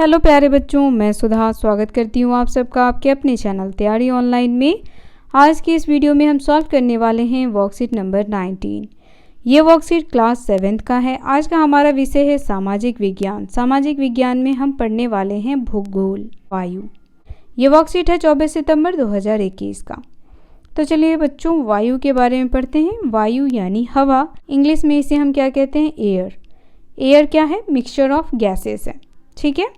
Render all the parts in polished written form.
Hello प्यारे बच्चों, मैं सुधा स्वागत करती हूँ आप सबका आपके अपने चैनल तैयारी ऑनलाइन में। आज की इस वीडियो में हम सॉल्व करने वाले हैं वर्कशीट नंबर 19। ये वर्कशीट क्लास 7th का है। आज का हमारा विषय है सामाजिक विज्ञान। सामाजिक विज्ञान में हम पढ़ने वाले हैं भूगोल, वायु। ये वर्कशीट है 24 सितंबर 2021 का। तो चलिए बच्चों, वायु के बारे में पढ़ते हैं। वायु यानी हवा, इंग्लिश में इसे हम क्या कहते हैं? एयर। एयर क्या है? मिक्सचर ऑफ गैसेस है। ठीक है,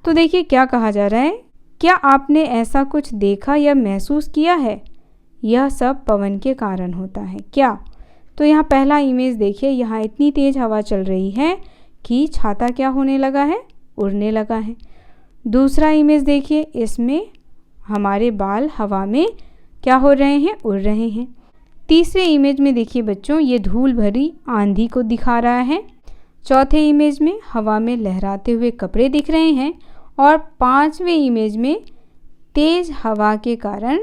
तो देखिए क्या कहा जा रहा है। क्या आपने ऐसा कुछ देखा या महसूस किया है? यह सब पवन के कारण होता है। क्या? तो यहाँ पहला इमेज देखिए, यहाँ इतनी तेज हवा चल रही है कि छाता क्या होने लगा है? उड़ने लगा है। दूसरा इमेज देखिए, इसमें हमारे बाल हवा में क्या हो रहे हैं? उड़ रहे हैं। तीसरे इमेज में देखिए बच्चों, ये धूल भरी आंधी को दिखा रहा है। चौथे इमेज में हवा में लहराते हुए कपड़े दिख रहे हैं। और पांचवें इमेज में तेज हवा के कारण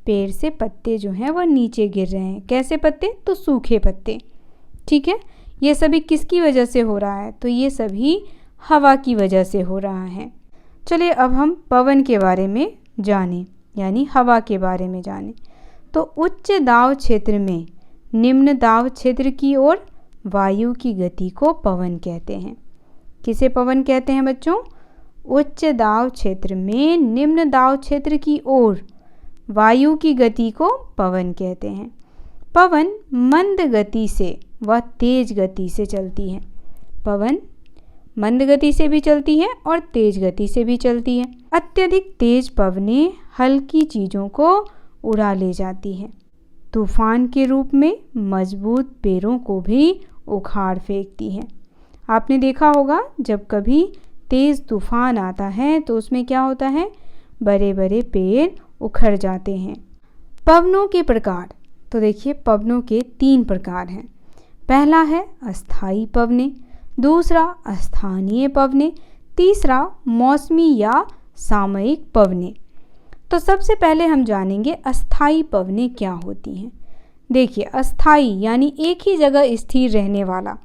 पेड़ से पत्ते जो हैं वह नीचे गिर रहे हैं। कैसे पत्ते? तो सूखे पत्ते। ठीक है, ये सभी किसकी वजह से हो रहा है? तो ये सभी हवा की वजह से हो रहा है। चलिए अब हम पवन के बारे में जानें, यानी हवा के बारे में जानें। तो उच्च दाब क्षेत्र में निम्न दाब क्षेत्र की ओर वायु की गति को पवन कहते हैं। किसे पवन कहते हैं बच्चों? उच्च दाब क्षेत्र में निम्न दाब क्षेत्र की ओर वायु की गति को पवन कहते हैं। पवन मंद गति से व तेज गति से चलती है। पवन मंद गति से भी चलती है और तेज गति से भी चलती है। अत्यधिक तेज पवनें हल्की चीज़ों को उड़ा ले जाती है। तूफान के रूप में मजबूत पेड़ों को भी उखाड़ फेंकती है। आपने देखा होगा जब कभी तेज़ तूफान आता है तो उसमें क्या होता है? बड़े बड़े पेड़ उखड़ जाते हैं। पवनों के प्रकार, तो देखिए पवनों के 3 प्रकार हैं। पहला है अस्थायी पवनें, दूसरा स्थानीय पवनें, तीसरा मौसमी या सामयिक पवनें। तो सबसे पहले हम जानेंगे अस्थायी पवनें क्या होती हैं। देखिए अस्थायी यानी एक ही जगह स्थिर रहने वाला,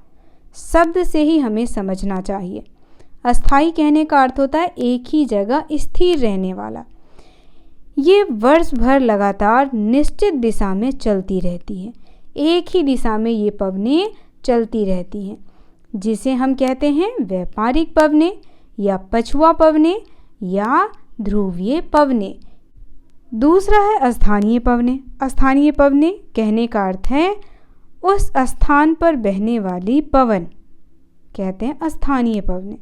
शब्द से ही हमें समझना चाहिए। अस्थायी कहने का अर्थ होता है एक ही जगह स्थिर रहने वाला। ये वर्ष भर लगातार निश्चित दिशा में चलती रहती है। एक ही दिशा में ये पवनें चलती रहती हैं, जिसे हम कहते हैं व्यापारिक पवनें या पछुआ पवनें या ध्रुवीय पवनें। दूसरा है अस्थानीय पवनें। अस्थानीय पवनें कहने का अर्थ है उस स्थान पर बहने वाली पवन, कहते हैं अस्थानीय पवनें।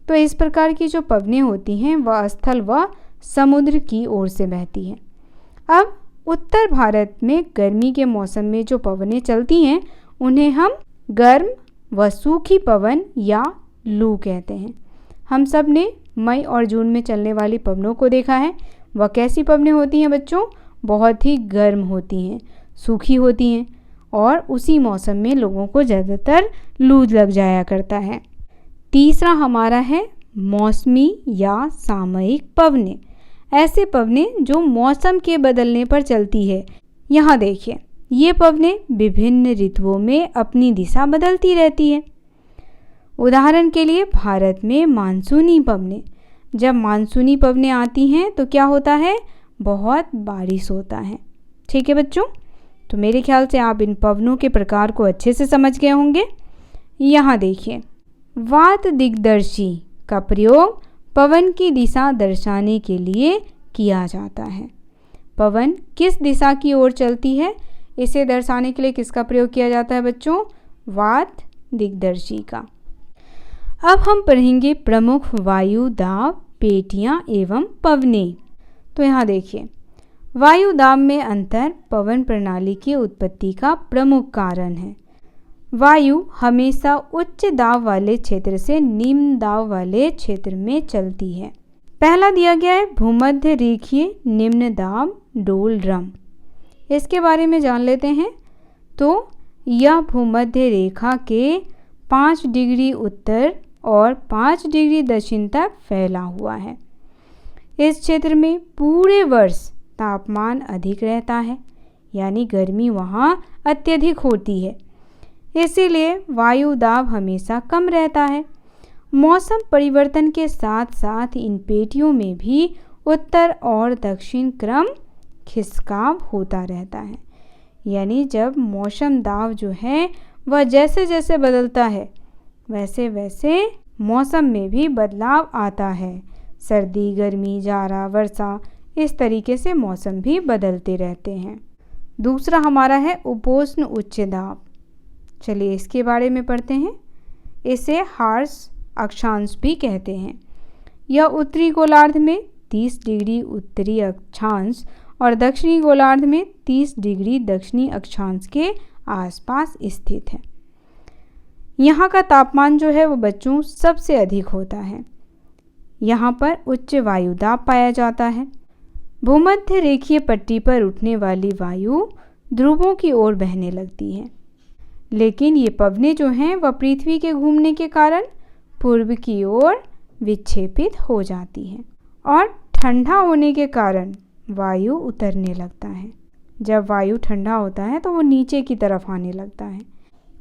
तो इस प्रकार की जो पवनें होती हैं वह स्थल व समुद्र की ओर से बहती हैं। अब उत्तर भारत में गर्मी के मौसम में जो पवनें चलती हैं उन्हें हम गर्म व सूखी पवन या लू कहते हैं। हम सब ने मई और जून में चलने वाली पवनों को देखा है। वह कैसी पवनें होती हैं बच्चों? बहुत ही गर्म होती हैं, सूखी होती हैं और उसी मौसम में लोगों को ज़्यादातर लू लग जाया करता है। तीसरा हमारा है मौसमी या सामयिक पवनें। ऐसे पवनें जो मौसम के बदलने पर चलती है। यहाँ देखिए, ये पवनें विभिन्न ऋतुओं में अपनी दिशा बदलती रहती है। उदाहरण के लिए भारत में मानसूनी पवनें। जब मानसूनी पवनें आती हैं तो क्या होता है? बहुत बारिश होता है। ठीक है बच्चों, तो मेरे ख्याल से आप इन पवनों के प्रकार को अच्छे से समझ गए होंगे। यहाँ देखिए, वात दिग्दर्शी का प्रयोग पवन की दिशा दर्शाने के लिए किया जाता है। पवन किस दिशा की ओर चलती है, इसे दर्शाने के लिए किसका प्रयोग किया जाता है बच्चों? वात दिग्दर्शी का। अब हम पढ़ेंगे प्रमुख वायु दाब पेटियां एवं पवनें। तो यहाँ देखिए, वायु दाब में अंतर पवन प्रणाली की उत्पत्ति का प्रमुख कारण है। वायु हमेशा उच्च दाब वाले क्षेत्र से निम्न दाब वाले क्षेत्र में चलती है। पहला दिया गया है भूमध्य रेखीय निम्न दाब डोलड्रम। इसके बारे में जान लेते हैं। तो यह भूमध्य रेखा के 5 डिग्री उत्तर और 5 डिग्री दक्षिण तक फैला हुआ है। इस क्षेत्र में पूरे वर्ष तापमान अधिक रहता है, यानी गर्मी वहाँ अत्यधिक होती है। इसीलिए वायु दाब हमेशा कम रहता है मौसम परिवर्तन के साथ साथ इन पेटियों में भी उत्तर और दक्षिण क्रम खिसकाव होता रहता है। यानी जब मौसम दाब जो है वह जैसे जैसे बदलता है वैसे वैसे मौसम में भी बदलाव आता है। सर्दी, गर्मी, जाड़ा, वर्षा, इस तरीके से मौसम भी बदलते रहते हैं। दूसरा हमारा है उपोष्ण उच्च दाब। चलिए इसके बारे में पढ़ते हैं। इसे हार्श अक्षांश भी कहते हैं। यह उत्तरी गोलार्ध में 30 डिग्री उत्तरी अक्षांश और दक्षिणी गोलार्ध में 30 डिग्री दक्षिणी अक्षांश के आसपास स्थित है। यहाँ का तापमान जो है वो बच्चों सबसे अधिक होता है। यहाँ पर उच्च वायु दाब पाया जाता है। भूमध्य रेखीय पट्टी पर उठने वाली वायु ध्रुवों की ओर बहने लगती है, लेकिन ये पवनें जो हैं वह पृथ्वी के घूमने के कारण पूर्व की ओर विक्षेपित हो जाती हैं और ठंडा होने के कारण वायु उतरने लगता है। जब वायु ठंडा होता है तो वो नीचे की तरफ आने लगता है।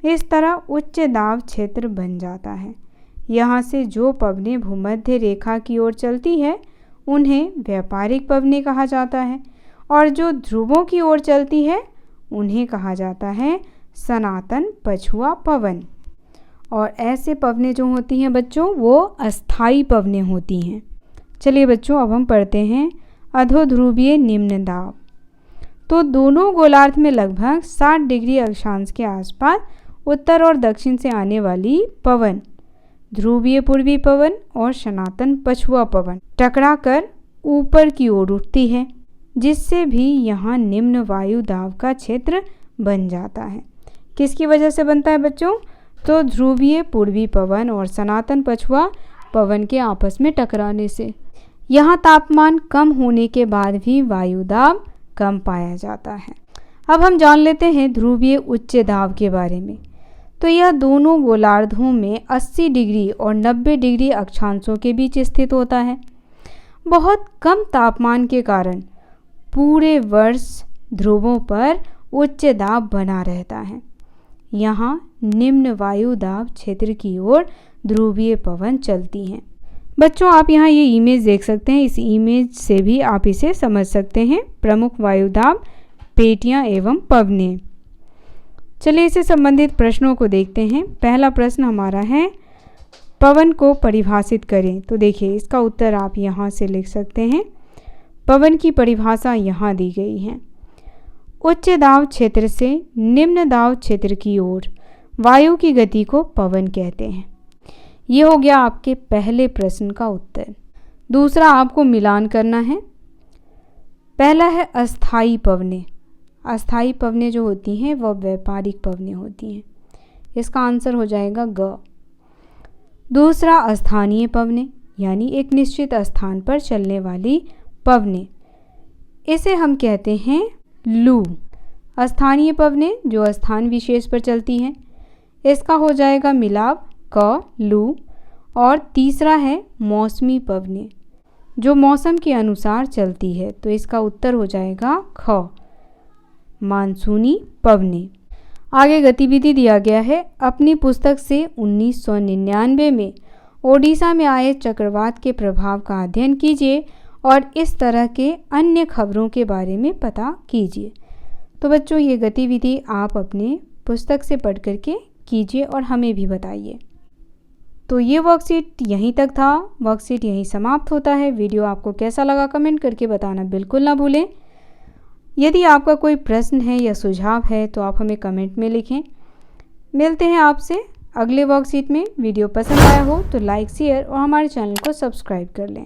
इस तरह उच्च दाब क्षेत्र बन जाता है। यहाँ से जो पवनें भूमध्य रेखा की ओर चलती है उन्हें व्यापारिक पवनें कहा जाता है और जो ध्रुवों की ओर चलती है उन्हें कहा जाता है सनातन पछुआ पवन। और ऐसे पवनें जो होती हैं बच्चों वो अस्थाई पवनें होती हैं। चलिए बच्चों अब हम पढ़ते हैं अधोध्रुवीय निम्न दाब। तो दोनों गोलार्ध में लगभग 60 डिग्री अक्षांश के आसपास उत्तर और दक्षिण से आने वाली पवन, ध्रुवीय पूर्वी पवन और सनातन पछुआ पवन टकराकर ऊपर की ओर उठती है, जिससे भी यहाँ निम्न वायु दाब का क्षेत्र बन जाता है। किसकी वजह से बनता है बच्चों? तो ध्रुवीय पूर्वी पवन और सनातन पछुआ पवन के आपस में टकराने से। यहाँ तापमान कम होने के बाद भी वायु दाब कम पाया जाता है। अब हम जान लेते हैं ध्रुवीय उच्च दाब के बारे में। तो यह दोनों गोलार्धों में 80 डिग्री और 90 डिग्री अक्षांशों के बीच स्थित होता है। बहुत कम तापमान के कारण पूरे वर्ष ध्रुवों पर उच्च दाब बना रहता है। यहाँ निम्न वायु दाब क्षेत्र की ओर ध्रुवीय पवन चलती हैं। बच्चों आप यहाँ ये इमेज देख सकते हैं। इस इमेज से भी आप इसे समझ सकते हैं। प्रमुख वायु दाब पेटियाँ एवं पवनें। चलिए इससे संबंधित प्रश्नों को देखते हैं। पहला प्रश्न हमारा है पवन को परिभाषित करें। तो देखिए इसका उत्तर आप यहाँ से लिख सकते हैं। पवन की परिभाषा यहाँ दी गई है। उच्च दाब क्षेत्र से निम्न दाब क्षेत्र की ओर वायु की गति को पवन कहते हैं। ये हो गया आपके पहले प्रश्न का उत्तर। दूसरा आपको मिलान करना है। पहला है अस्थाई पवनें। अस्थाई पवनें जो होती हैं वह व्यापारिक पवनें होती हैं। इसका आंसर हो जाएगा ग। दूसरा अस्थानीय पवनें, यानी एक निश्चित स्थान पर चलने वाली पवनें, इसे हम कहते हैं लू। स्थानीय पवनें जो स्थान विशेष पर चलती हैं, इसका हो जाएगा मिलाप क लू। और तीसरा है मौसमी पवनें जो मौसम के अनुसार चलती है, तो इसका उत्तर हो जाएगा ख मानसूनी पवनें। आगे गतिविधि दिया गया है। अपनी पुस्तक से 1999 में ओडिशा में आए चक्रवात के प्रभाव का अध्ययन कीजिए और इस तरह के अन्य खबरों के बारे में पता कीजिए। तो बच्चों ये गतिविधि आप अपने पुस्तक से पढ़ करके कीजिए और हमें भी बताइए। तो ये वर्कशीट यहीं तक था। वर्कशीट यहीं समाप्त होता है। वीडियो आपको कैसा लगा कमेंट करके बताना बिल्कुल ना भूलें। यदि आपका कोई प्रश्न है या सुझाव है तो आप हमें कमेंट में लिखें। मिलते हैं आपसे अगले वर्कशीट में। वीडियो पसंद आया हो तो लाइक, शेयर और हमारे चैनल को सब्सक्राइब कर लें।